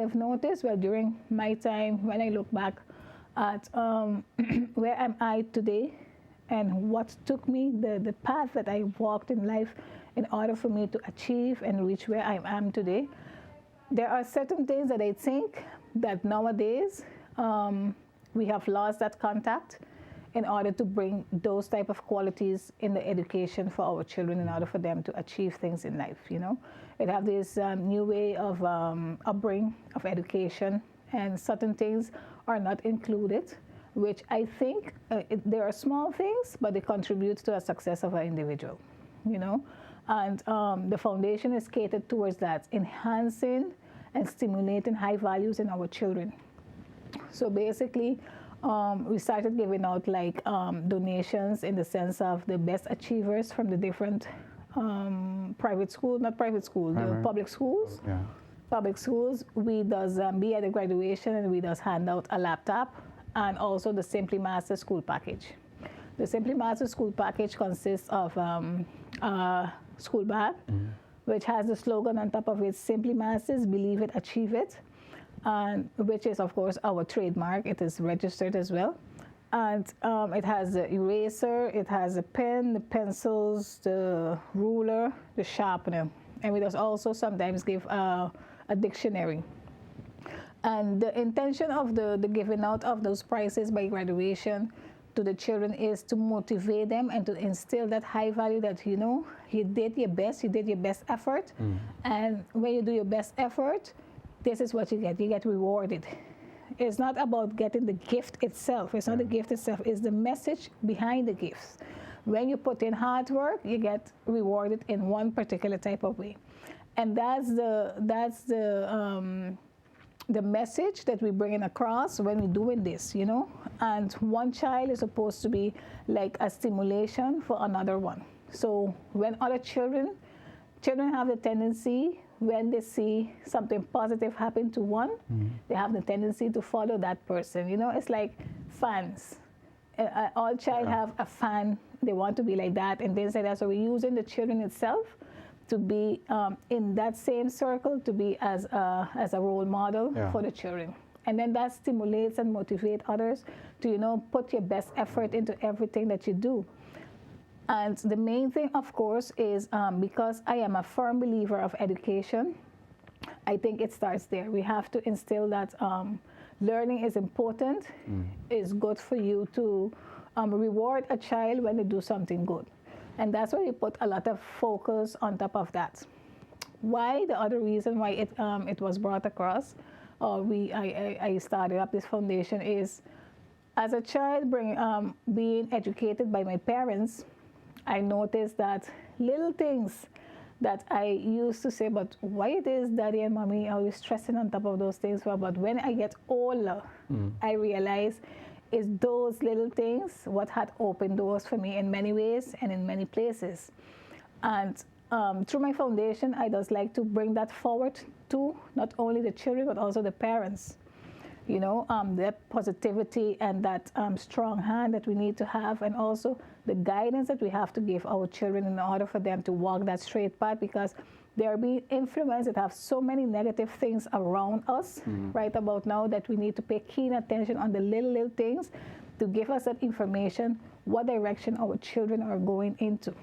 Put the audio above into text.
I've noticed, well, during my time, when I look back at where am I today and what took me, the path that I walked in life in order for me to achieve and reach where I am today, there are certain things that I think that nowadays we have lost that contact in order to bring those type of qualities in the education for our children in order for them to achieve things in life, you know. It have this new way of upbringing, of education, and certain things are not included, which I think there are small things, but they contribute to the success of an individual, you know. And the foundation is catered towards that, enhancing and stimulating high values in our children. So basically, we started giving out like donations in the sense of the best achievers from the different private school, not private school, the public schools. Yeah. Public schools, we does be at the graduation and we does hand out a laptop and also the Simply Master school package. The Simply Master school package consists of a school bag, which has the slogan on top of it, Simply Masters, Believe It, Achieve It, and which is, of course, our trademark. It is registered as well. And it has the eraser, it has a pen, the pencils, the ruler, the sharpener. And we does also sometimes give a dictionary. And the intention of the giving out of those prizes by graduation to the children is to motivate them and to instill that high value that, you know, you did your best effort. And when you do your best effort, this is what you get rewarded. It's not about getting the gift itself. It's not the gift itself. It's the message behind the gifts. When you put in hard work, you get rewarded in one particular type of way. And that's the message that we bring across when we're doing this, you know. And one child is supposed to be like a stimulation for another one. So when other children have the tendency, when they see something positive happen to one, they have the tendency to follow that person. You know, it's like fans. All child have a fan. They want to be like that and things like that. So we're using the children itself to be in that same circle, to be as a role model for the children. And then that stimulates and motivates others to, you know, put your best effort into everything that you do. And the main thing, of course, is because I am a firm believer of education, I think it starts there. We have to instill that learning is important. It's good for you to reward a child when they do something good. And that's why we put a lot of focus on top of that. Why? The other reason why it was brought across, I started up this foundation is, as a child being educated by my parents, I noticed that little things that I used to say, but why it is daddy and mommy are always stressing on top of those things for? But when I get older, I realize it's those little things what had opened doors for me in many ways and in many places. And through my foundation, I just like to bring that forward to not only the children, but also the parents. You know, that positivity and that strong hand that we need to have, and also the guidance that we have to give our children in order for them to walk that straight path, because they're being influenced that have so many negative things around us right about now that we need to pay keen attention on the little things to give us that information, what direction our children are going into.